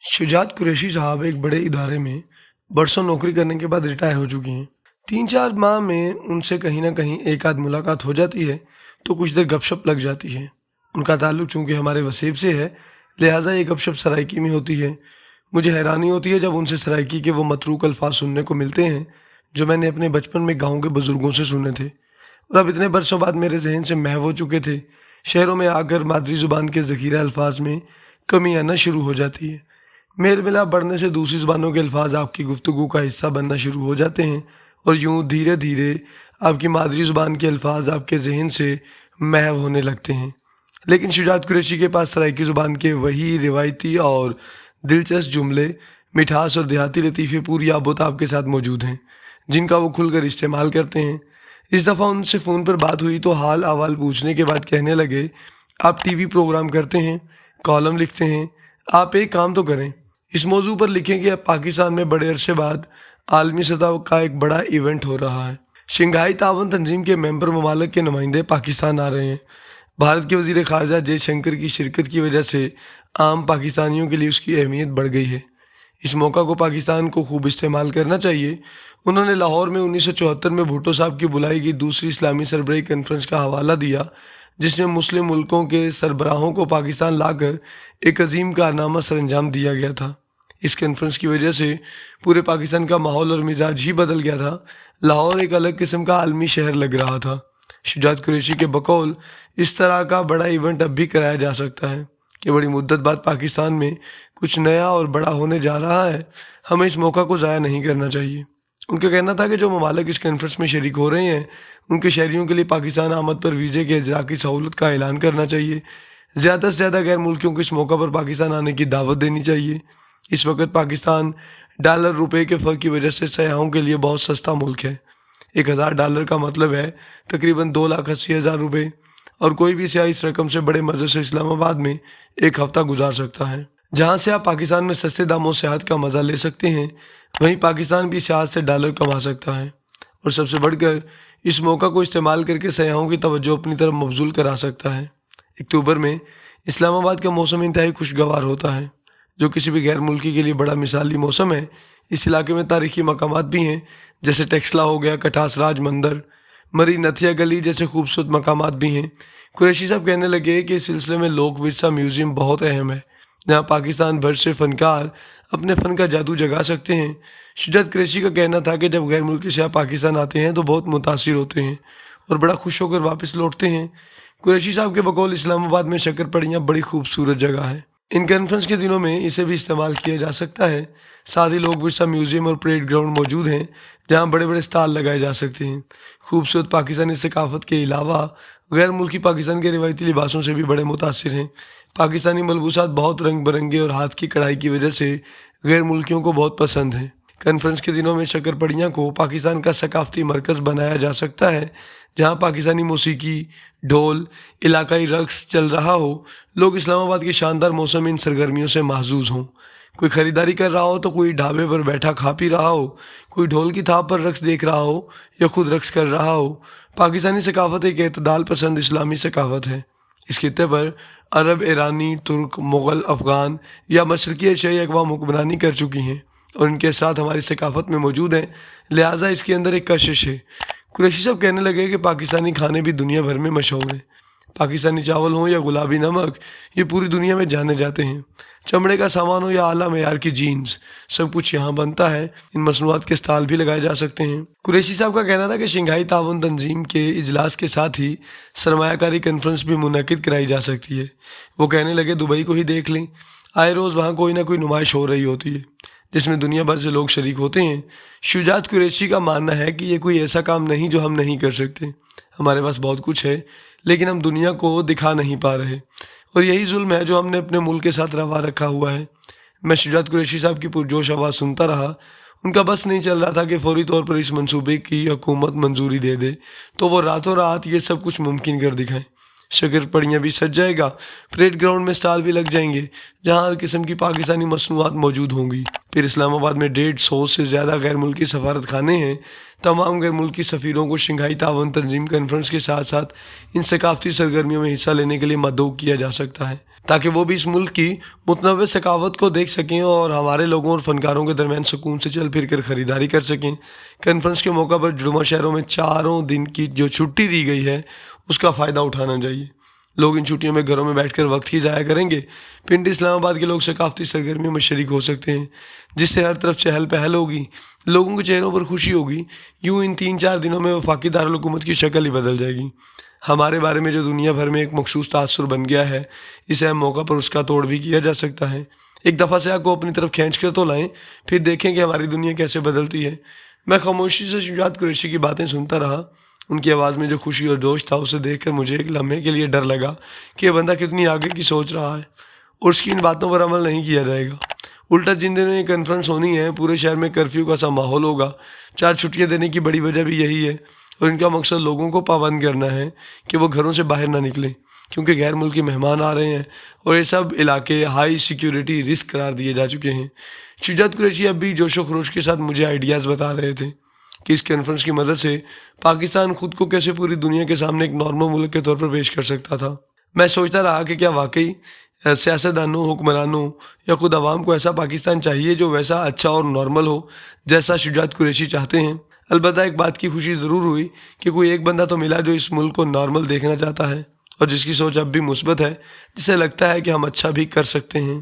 शुजात कुरैशी साहब एक बड़े इदारे में बरसों नौकरी करने के बाद रिटायर हो चुकी हैं। 3-4 माह में उनसे कहीं ना कहीं एक आध मुलाकात हो जाती है तो कुछ देर गपशप लग जाती है। उनका ताल्लुक चूंकि हमारे वसीब से है, लिहाजा ये गपशप सराइकी में होती है। मुझे हैरानी होती है जब उनसे सराइकी के वो मतरूक अल्फाज सुनने को मिलते हैं जो मैंने अपने बचपन में गाँव के बुज़ुर्गों से सुने थे और अब इतने बरसों बाद मेरे जहन से महव हो चुके थे। शहरों में आकर मादरी ज़ुबान के ज़ख़ीरा अल्फाज में कमी आना शुरू हो जाती है। मेल मिलाप बढ़ने से दूसरी ज़ुबानों के अल्फाज आपकी गुफ्तगू का हिस्सा बनना शुरू हो जाते हैं और यूं धीरे धीरे आपकी मादरी ज़ुबान के अल्फाज आपके जहन से महव होने लगते हैं। लेकिन शुजात कुरैशी के पास सराइकी ज़ुबान के वही रिवायती और दिलचस्प जुमले, मिठास और देहाती लतीफ़े पूरी आबोताब के साथ मौजूद हैं जिनका वो खुलकर इस्तेमाल करते हैं। इस दफ़ा उनसे फ़ोन पर बात हुई तो हाल अहवाल पूछने के बाद कहने लगे, आप टीवी प्रोग्राम करते हैं, कॉलम लिखते हैं, आप एक काम तो करें, इस मौजू पर लिखें कि अब पाकिस्तान में बड़े अरसे बाद आलमी सतह का एक बड़ा इवेंट हो रहा है। शंघाई ताउन तंजीम के मेंबर ममालिक के नुमाइंदे पाकिस्तान आ रहे हैं। भारत के वज़ीर ख़ारजा जयशंकर की शिरकत की वजह से आम पाकिस्तानियों के लिए उसकी अहमियत बढ़ गई है। इस मौका को पाकिस्तान को खूब इस्तेमाल करना चाहिए। उन्होंने लाहौर में 1974 में भुट्टो साहब की बुलाई गई दूसरी इस्लामी सरबराही कॉन्फ्रेंस का हवाला दिया जिसमें मुस्लिम मुल्कों के सरबराहों को पाकिस्तान लाकर एक अजीम कारनामा सर अंजाम दिया गया था। इस कॉन्फ्रेंस की वजह से पूरे पाकिस्तान का माहौल और मिजाज ही बदल गया था। लाहौर एक अलग किस्म का आलमी शहर लग रहा था। शुजात कुरैशी के बकौल इस तरह का बड़ा इवेंट अब भी कराया जा सकता है कि बड़ी मुद्दत बाद पाकिस्तान में कुछ नया और बड़ा होने जा रहा है, हमें इस मौका को ज़ाया नहीं करना चाहिए। उनका कहना था कि जो ममालिक इस कॉन्फ्रेंस में शरीक हो रहे हैं उनके शहरियों के लिए पाकिस्तान आमद पर वीज़े के इजरा की सहूलत का ऐलान करना चाहिए। ज़्यादा से ज़्यादा गैर मुल्कियों को इस मौका पर पाकिस्तान आने की दावत देनी चाहिए। इस वक्त पाकिस्तान डॉलर रुपए के फ़र्क की वजह से सयाहों के लिए बहुत सस्ता मुल्क है। $1000 का मतलब है तकरीबन 2,80,000 रुपये और कोई भी सियाह इस रकम से बड़े मज़े से इस्लामाबाद में एक हफ़्ता गुजार सकता है। जहाँ से आप पाकिस्तान में सस्ते दामों सेहत का मज़ा ले सकते हैं वहीं पाकिस्तान भी सेहत से डॉलर कमा सकता है और सबसे बढ़कर इस मौका को इस्तेमाल करके सयाहों की तवज्जो अपनी तरफ मबजूल करा सकता है। अक्टूबर में इस्लामाबाद का मौसम इंतहाई खुशगवार होता है जो किसी भी गैर मुल्की के लिए बड़ा मिसाली मौसम है। इस इलाके में तारीखी मकामात भी हैं जैसे टेक्सला हो गया, कटास राज मंदिर, मरी नथिया गली जैसे खूबसूरत मकामात भी हैं। कुरैशी साहब कहने लगे कि इस सिलसिले में लोक विरसा म्यूज़ियम बहुत अहम है जहाँ पाकिस्तान भर से फ़नकार अपने फ़न का जादू जगा सकते हैं। शुजात कुरैशी का कहना था कि जब गैर मुल्की सियाह पाकिस्तान आते हैं तो बहुत मुतासिर होते हैं और बड़ा खुश होकर वापस लौटते हैं। कुरैशी साहब के बकौल इस्लामाबाद में शक्करपड़ियाँ बड़ी खूबसूरत जगह है। इन कॉन्फ्रेंस के दिनों में इसे भी इस्तेमाल किया जा सकता है। साथ ही लोक विरसा म्यूज़ियम और परेड ग्राउंड मौजूद हैं जहाँ बड़े बड़े स्टॉल लगाए जा सकते हैं। खूबसूरत पाकिस्तानी सकाफत के अलावा गैर मुल्की पाकिस्तान के रिवायती लिबासों से भी बड़े मुतासिर हैं। पाकिस्तानी मलबूसात बहुत रंग बिरंगे और हाथ की कढ़ाई की वजह से गैर मुल्कियों को बहुत पसंद हैं। कॉन्फ्रेंस के दिनों में शक्करपड़ियाँ को पाकिस्तान का सकाफती मरकज़ बनाया जा सकता है जहाँ पाकिस्तानी मौसीकी, ढोल, इलाकाई रक्स चल रहा हो। लोग इस्लामाबाद के शानदार मौसम में इन सरगर्मियों से महजूज हों। कोई ख़रीदारी कर रहा हो तो कोई ढाबे पर बैठा खा पी रहा हो, कोई ढोल की थाप पर रक्स देख रहा हो या खुद रक्स कर रहा हो। पाकिस्तानी सकाफत एक एतदाल पसंद इस्लामी सकाफत है। इस खित्ते पर अरब, ईरानी, तुर्क, मुग़ल, अफ़गान या मशरक़ी एशियाई अक़वाम हुक्मरानी कर चुकी हैं और इनके साथ हमारी सकाफत में मौजूद हैं, लिहाजा इसके अंदर एक कशिश है। कुरैशी साहब कहने लगे कि पाकिस्तानी खाने भी दुनिया भर में मशहूर हैं। पाकिस्तानी चावल हों या गुलाबी नमक, ये पूरी दुनिया में जाने जाते हैं। चमड़े का सामान हो या आला मेयार की जीन्स, सब कुछ यहाँ बनता है। इन मसनूआत के स्टॉल भी लगाए जा सकते हैं। कुरैशी साहब का कहना था कि शंघाई ताउन तंजीम के इजलास के साथ ही सरमायाकारी कॉन्फ्रेंस भी मुनक़िद कराई जा सकती है। वो कहने लगे, दुबई को ही देख लें, आए रोज़ वहाँ कोई ना कोई नुमाइश हो रही होती है जिसमें दुनिया भर से लोग शरीक होते हैं। शुजात कुरैशी का मानना है कि ये कोई ऐसा काम नहीं जो हम नहीं कर सकते। हमारे पास बहुत कुछ है लेकिन हम दुनिया को दिखा नहीं पा रहे और यही जुल्म है जो हमने अपने मुल्क के साथ रवा रखा हुआ है। मैं शुजात कुरैशी साहब की पुरजोश आवाज़ सुनता रहा। उनका बस नहीं चल रहा था कि फौरी तौर पर इस मंसूबे की हुकूमत मंजूरी दे दे तो वो रातों रात ये सब कुछ मुमकिन कर दिखाएं। शक्करपड़ियाँ भी सज जाएगा, परेड ग्राउंड में स्टॉल भी लग जाएंगे जहाँ हर किस्म की पाकिस्तानी मसनूआत मौजूद होंगी। پھر اسلام آباد میں 150 سے زیادہ غیر ملکی سفارت خانے ہیں۔ تمام غیر ملکی سفیروں کو شنگھائی تعاون تنظیم کانفرنس کے ساتھ ساتھ ان ثقافتی سرگرمیوں میں حصہ لینے کے لیے مدعو کیا جا سکتا ہے، تاکہ وہ بھی اس ملک کی متنوع ثقافت کو دیکھ سکیں اور ہمارے لوگوں اور فنکاروں کے درمیان سکون سے چل پھر کر خریداری کر سکیں۔ کانفرنس کے موقع پر جڑواں شہروں میں 4 دن کی جو چھٹی دی گئی ہے اس کا فائدہ اٹھانا چاہیے۔ لوگ ان چھٹیوں میں گھروں میں بیٹھ کر وقت ہی ضائع کریں گے۔ پنڈی اسلام آباد کے لوگ ثقافتی سرگرمیوں میں شریک ہو سکتے ہیں، جس سے ہر طرف چہل پہل ہوگی، لوگوں کے چہروں پر خوشی ہوگی۔ یوں ان 3-4 دنوں میں وفاقی دارالحکومت کی شکل ہی بدل جائے گی۔ ہمارے بارے میں جو دنیا بھر میں ایک مخصوص تاثر بن گیا ہے، اس اہم موقع پر اس کا توڑ بھی کیا جا سکتا ہے۔ ایک دفعہ سیاح کو اپنی طرف کھینچ کر تو لائیں، پھر دیکھیں کہ ہماری دنیا کیسے بدلتی ہے۔ میں خاموشی سے شجاعت قریشی کی باتیں سنتا رہا۔ ان کی آواز میں جو خوشی اور جوش تھا، اسے دیکھ کر مجھے ایک لمحے کے لیے ڈر لگا کہ یہ بندہ کتنی آگے کی سوچ رہا ہے اور اس کی ان باتوں پر عمل نہیں کیا جائے گا۔ الٹا جن دنوں یہ کانفرنس ہونی ہے، پورے شہر میں کرفیو کا سا ماحول ہوگا۔ 4 چھٹیاں دینے کی بڑی وجہ بھی یہی ہے، اور ان کا مقصد لوگوں کو پابند کرنا ہے کہ وہ گھروں سے باہر نہ نکلیں، کیونکہ غیر ملکی مہمان آ رہے ہیں اور یہ سب علاقے ہائی سیکیورٹی رسک قرار دیے جا چکے ہیں۔ شجاعت قریشی اب بھی جوش و خروش کے ساتھ مجھے آئیڈیاز بتا رہے تھے کہ اس کانفرنس کی مدد سے پاکستان خود کو کیسے پوری دنیا کے سامنے ایک نارمل ملک کے طور پر پیش کر سکتا تھا۔ میں سوچتا رہا کہ کیا واقعی سیاستدانوں، حکمرانوں یا خود عوام کو ایسا پاکستان چاہیے جو ویسا اچھا اور نارمل ہو جیسا شجاعت قریشی چاہتے ہیں۔ البتہ ایک بات کی خوشی ضرور ہوئی کہ کوئی ایک بندہ تو ملا جو اس ملک کو نارمل دیکھنا چاہتا ہے اور جس کی سوچ اب بھی مثبت ہے، جسے لگتا ہے کہ ہم اچھا بھی کر سکتے ہیں۔